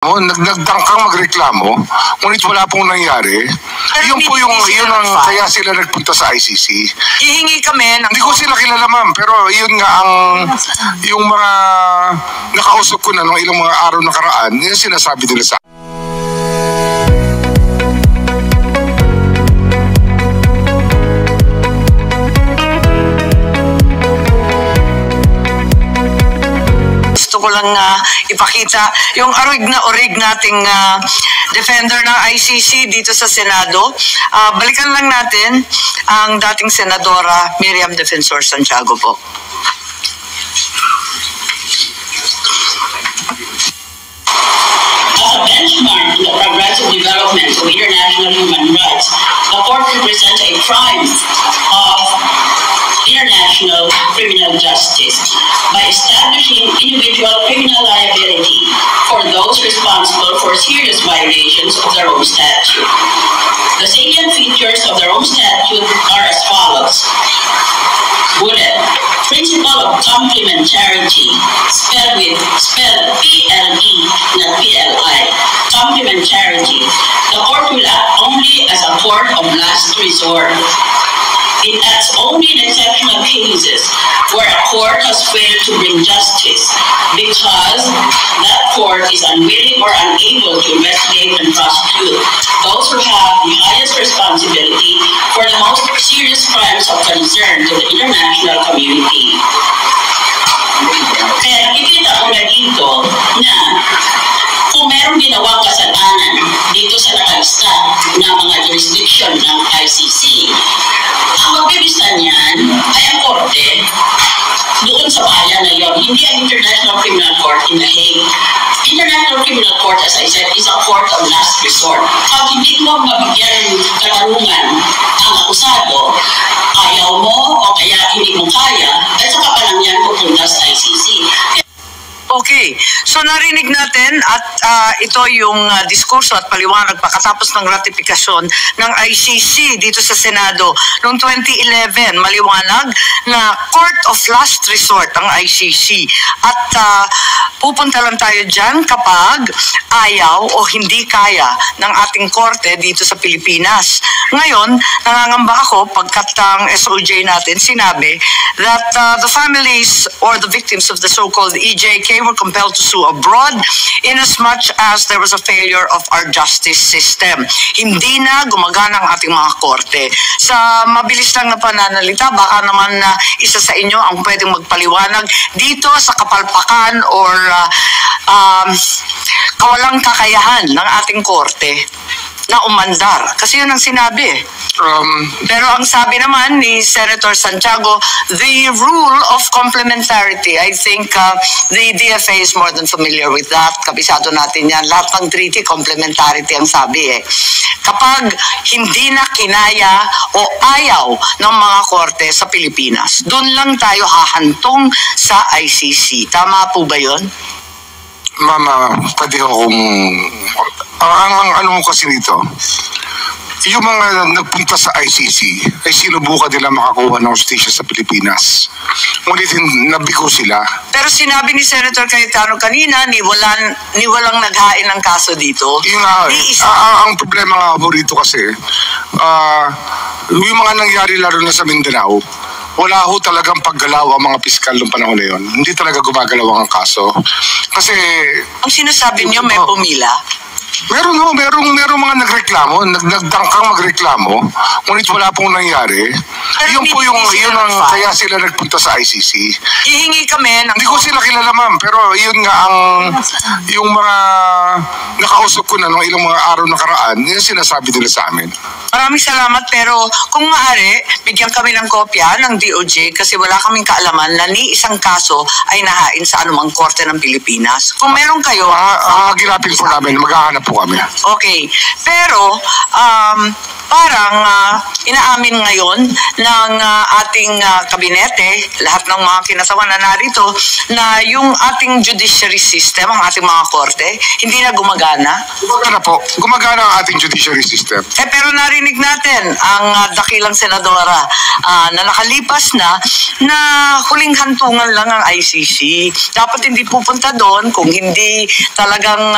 Nagdangkang magreklamo, ngunit wala pong nangyari. Yun po yun ang kaya sila nagpunta sa ICC. Hihingi kami ng... Hindi ko sila kilala, ma'am, pero yun nga ang yung mga nakausap ko na nung ilang mga araw nakaraan, yun sinasabi nila sa ko lang ipakita yung orig nating defender ng ICC dito sa Senado. Balikan lang natin ang dating Senadora Miriam Defensor Santiago po. As a benchmark in the progressive development of international human rights, the court represents a crime of international criminal justice by establishing individual criminal liability for those responsible for serious violations of the Rome Statute. The salient features of the Rome Statute are as follows. Bullet. Principle of complementarity, spelled P-L-E, not P-L-I. Complementarity. The court will act only as a court of last resort. It acts only in exceptional cases where a court has failed to bring justice because that court is unwilling or unable to investigate and prosecute those who have the highest responsibility for the most serious crimes of concern to the international community. Kaya nakikita ko na dito na kung merong ginawang kasalanan dito sa nakalista ng mga jurisdiction ng ICC, ang magbibisa niyan ay ang korte doon sa bayan na yon, hindi ang International Criminal Court in The Hague. International Criminal Court, as I said, is a court of last resort. Pag hindi mo mabigyan ng katarungan ang akusado, ayaw mo o kaya hindi mo kaya, at saka pa lang yan pupunta sa ICC. Okay, so narinig natin at ito yung diskurso at paliwanag pagkatapos ng ratifikasyon ng ICC dito sa Senado noong 2011. Maliwanag na Court of Last Resort ang ICC at pupunta lang tayo dyan kapag ayaw o hindi kaya ng ating korte dito sa Pilipinas. Ngayon, nangangamba ako pagkat ang SOJ natin sinabi that the families or the victims of the so-called EJK were compelled to sue abroad inasmuch as there was a failure of our justice system. Hindi na gumagana ang ating mga korte. Sa mabilis lang na pananalita, baka naman isa sa inyo ang pwedeng magpaliwanag dito sa kapalpakan or kawalang kakayahan ng ating korte na umandar. Kasi yun ang sinabi. Pero ang sabi naman ni Senator Santiago, the rule of complementarity, I think the DFA is more than familiar with that. Kabisado natin yan. Lahat ng treaty, complementarity ang sabi eh. Kapag hindi na kinaya o ayaw ng mga korte sa Pilipinas, doon lang tayo hahantong sa ICC. Tama po ba yun? Mama, pwede akong... Ang ano mo kasi nito, yung mga nagpunta sa ICC ay sinubukan nila makakuha ng hustisya sa Pilipinas. Ngunit nabigo sila. Pero sinabi ni Senator Cayetano kanina, ni walang naghain ng kaso dito. Yung ang problema nga po rito kasi, yung mga nangyari lalo na sa Mindanao, wala ho talagang paggalaw ang mga piskal ng panahon na yun. Hindi talaga gumagalaw ang kaso. Kasi... Ang sinasabi niyo may pumila? Merong mga nagreklamo, nagdangkang magreklamo, ngunit wala pong nangyari. Yun po yun ang kaya sila nagpunta sa ICC. Hihingi kami ng... Hindi ko sila kilala, ma'am, pero yun nga ang yung mga nakausap ko na nung ilang mga araw nakaraan, yun sinasabi nila sa amin. Maraming salamat, pero kung maaari, bigyan kami ng kopya ng DOJ kasi wala kaming kaalaman na ni isang kaso ay nahain sa anumang korte ng Pilipinas. Kung meron kayo... Ginapin po namin, maghahanap po kami. Okay. Pero, parang inaamin ngayon ng ating kabinete, lahat ng mga kinatawan na narito, na yung ating judiciary system, ang ating mga korte, hindi na gumagana. Gumagana po. Gumagana ang ating judiciary system. Pero narinig natin ang dakilang senadora na nakalipas na huling hantungan lang ang ICC. Dapat hindi pupunta doon kung hindi talagang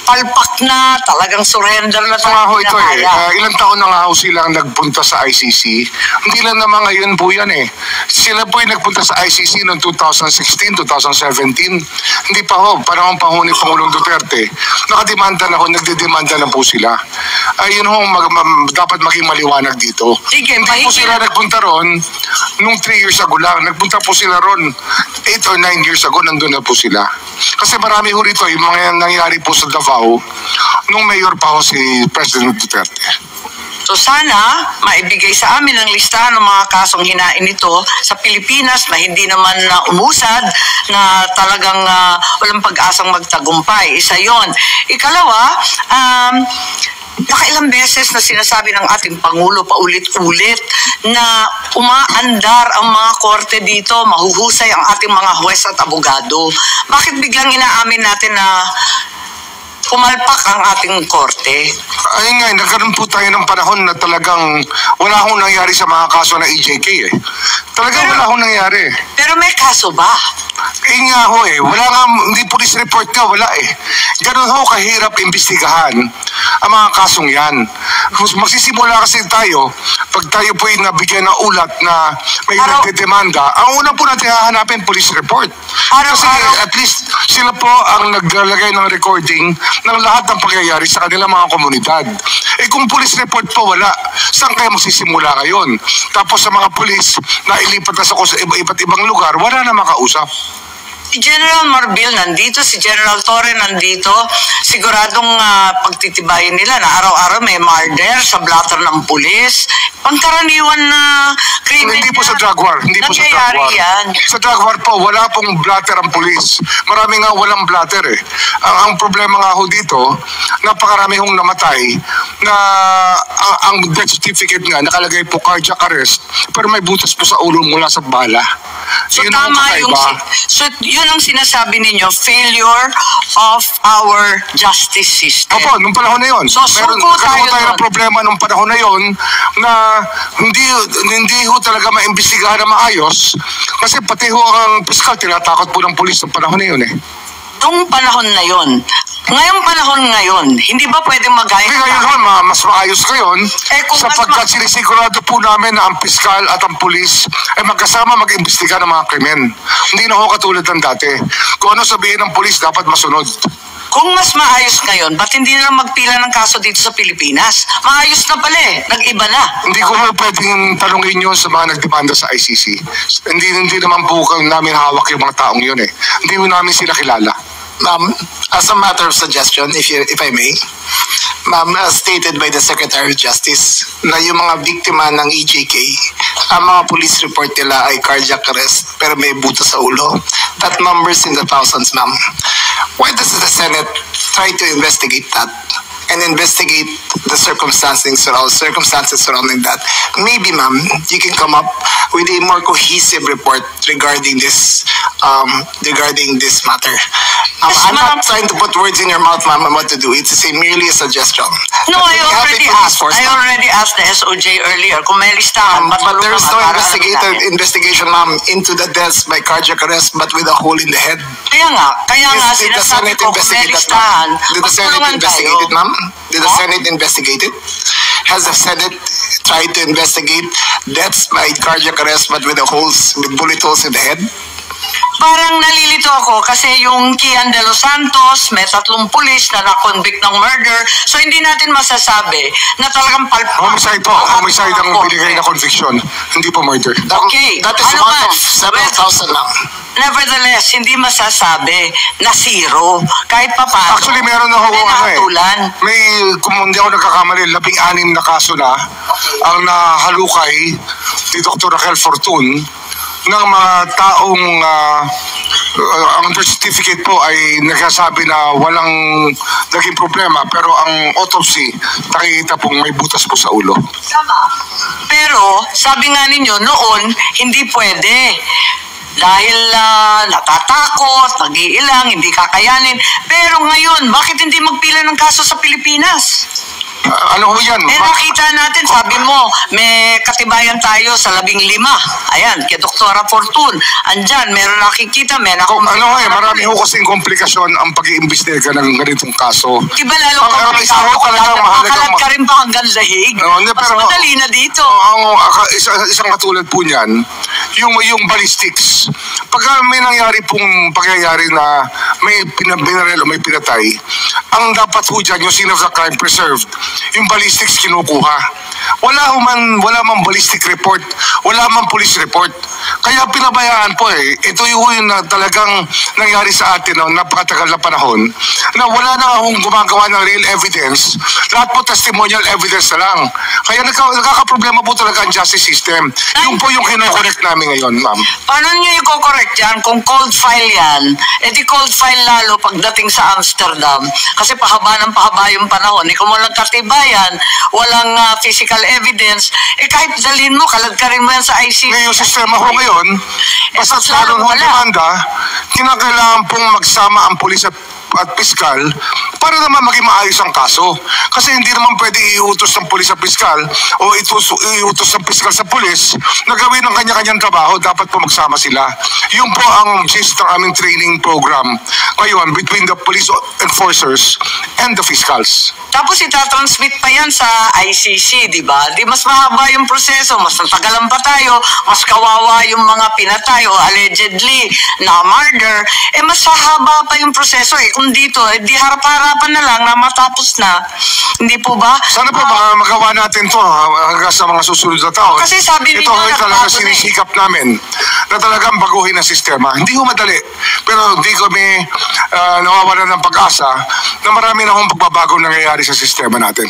palpak na, talagang surrender na Nga ho ito eh. kaya. Ilang taon na nga ho silang nagpunta sa ICC. Hindi lang naman ngayon po yan eh. Sila po yung nagpunta sa ICC noong 2016, 2017. Hindi pa ho, panahon pa ho ni Pangulong Duterte. Nakademanda na ho, nagdedemanda na po sila. Ayun ho, dapat maging maliwanag dito. Sige, Hindi po sila nagpunta ron nung 3 years ago lang. Nagpunta po sila ron 8 or 9 years ago, nandun na po sila. Kasi marami ho rito, yung mga nangyari po sa Davao, nung mayor pa ho si President Duterte. So sana maibigay sa amin ang listahan ng mga kasong hinain nito sa Pilipinas na hindi naman umusad, na talagang walang pag-asang magtagumpay. Isa yon. Ikalawa, nakailang beses na sinasabi ng ating Pangulo paulit-ulit na umaandar ang mga korte dito, mahuhusay ang ating mga huwes at abogado. Bakit biglang inaamin natin na pumalpak ang ating korte? Ayun nga, nagkaroon po tayo ng panahon na talagang wala akong nangyari sa mga kaso na EJK eh. Talagang wala akong nangyari. Pero may kaso ba? Eh nga ho eh, wala nga, hindi police report nga, wala eh. Ganun ho kahirap imbestigahan ang mga kasong yan. Magsisimula kasi tayo, pag tayo po ay nabigyan ng ulat na may nagdedemanda, ang una po natin hahanapin police report. Kasi at least sila po ang naglalagay ng recording ng lahat ng pangyayari sa kanilang mga komunidad. Eh kung police report po wala, saan kayo magsisimula ngayon? Tapos sa mga police na ilipat na sa iba't ibang lugar, wala na makausap. Si General Marbil nandito, si General Torre nandito, siguradong pagtitibayin nila na araw-araw may murder sa blatter ng pulis. Pangkaraniwan na krimen. Hindi po sa drug war. Hindi po sa drug war. Yan. Sa drug war po, wala pong blatter ang pulis. Marami nga walang blatter eh. Ang problema nga ho dito, napakarami hong namatay na ang death certificate nga, nakalagay po cardiac arrest, pero may butas po sa ulo mula sa bala. So yun ang tama yung, kakaiba. so yun ang sinasabi ninyo, failure of our justice system. Opo, nung panahon na yun. So, nagkaroon tayo tayo ng doon. problema nung panahon na yun na hindi ho talaga maimbestigahan na maayos kasi pati ho ang piskal tinatakot po ng pulis ng panahon na yun eh. Nung panahon na yun, ngayong panahon ngayon, hindi ba pwedeng magaya? Hindi ngayon ho, mas maayos ngayon kung sapagkat sinisigurado po namin na ang piskal at ang pulis ay magkasama mag-imbestiga ng mga krimen. Hindi na ho katulad ng dati. Kung ano sabihin ng pulis, dapat masunod. Kung mas maayos ngayon, ba't hindi na lang magpila ng kaso dito sa Pilipinas? Maayos na pala eh, nag-iba na. Hindi ko ho pwedeng tanongin yun sa mga nagdemanda sa ICC. Hindi naman po namin hawak yung mga taong yun eh. Hindi mo namin sila kilala. Ma'am, as a matter of suggestion, if I may, ma'am, as stated by the Secretary of Justice, na yung mga biktima ng EJK, ang mga police report nila ay cardiac arrest, pero may butas sa ulo. That numbers in the thousands, ma'am. Why does the Senate try to investigate that and investigate the circumstances surrounding that? Maybe, ma'am, you can come up with a more cohesive report regarding this matter. Yes, I'm ma'am. not trying to put words in your mouth, ma'am, on what to do. It's merely a suggestion. No, But I we have already the police asked. force, I ma'am. already asked the SOJ earlier kung may listahan. But there is no investigated. investigation, ma'am, into the deaths by cardiac arrest, but with a hole in the head. Kaya nga Did the sinasabi Senate ko kung may investigate that, listahan, ma'am? Did the Senate magtulungan investigate tayo. it, ma'am? Did the Huh? Senate investigate it? Has the Senate tried to investigate deaths by cardiac arrest, but with bullet holes in the head? Parang nalilito ako kasi yung Kian de los Santos, may 3 pulis na na-convict ng murder. So hindi natin masasabi na talagang palpak. Homicide po. Homicide ang binigay na conviction. Hindi po murder. Okay. That is Ano one man? of several thousand, ma'am. Nevertheless, hindi masasabi na zero. Kahit pa paano. Actually, meron na ho may nahatulan. May, kung hindi ako nagkakamali, 16 na kaso na ang nahalukay ni Dr. Raquel Fortun ng mga taong ang birth certificate po ay nagsasabi na walang naging problema, pero ang autopsy, nakikita pong may butas po sa ulo. Tama. Pero, sabi nga ninyo, noon, hindi pwede. Dahil natatakot, nag-iilang, hindi kakayanin. Pero ngayon, bakit hindi magpila ng kaso sa Pilipinas? Ano ho yan? Nakita natin, sabi mo, may katibayan tayo sa 15. Ayan, kay Doktora Fortun. Andyan, meron nakikita, may marami ho kasing komplikasyon ang pag-iimbestiga ng ganitong kaso. Diba lalo makalat ka rin pa hanggang lahig? Mas madali na dito. Isang katulad po niyan, yung ballistics. Pagka may nangyari pong pangyayari na may binarel o may pinatay, ang dapat po dyan, yung scene of the crime preserved, yung ballistics kinukuha. Wala mang ballistic report, wala mang police report. Kaya pinabayaan po eh. Ito yung na talagang nangyari sa atin noong napakatagal na panahon na wala na akong gumagawa ng real evidence. Lahat po testimonial evidence na lang. Kaya nakakaproblema po talaga ang justice system. Yung po yung kinokorek namin ngayon, ma'am. Paano nyo i-correct yan? Kung cold file yan, edi cold file lalo pagdating sa Amsterdam. Kasi pahaba ng pahaba yung panahon. Kung walang katibayan, walang physical evidence, kahit dalhin mo, kalagkarin mo yan sa ICC. Ngayon, yung sistema ko ngayon, basta sa demanda, kinakailangan pong magsama ang pulis at piskal para naman maging maayos ang kaso. Kasi hindi naman pwede iutos ng pulis sa piskal o iutos ng piskal sa pulis na gawin ang kanya-kanyang trabaho. Dapat po magsama sila. Yun po ang gist ng aming training program ngayon between the police enforcers and the fiscals. Tapos itatransmit pa yan sa ICC, di ba? Di mas mahaba yung proseso, mas natagalan pa tayo, mas kawawa yung mga pinatay o allegedly na murder, mas hahaba pa yung proseso eh. Kung dito, di harap-harapan na lang na matapos na. Hindi po ba? Sana po magawa natin to hanggang sa mga susunod na taon. Kasi sabi ito ay talaga sinisikap namin na talagang baguhin ang sistema. Hindi ko madali, pero hindi kami nawawalan ng pag-asa na marami na akong pagbabago nangyayari sa sistema natin.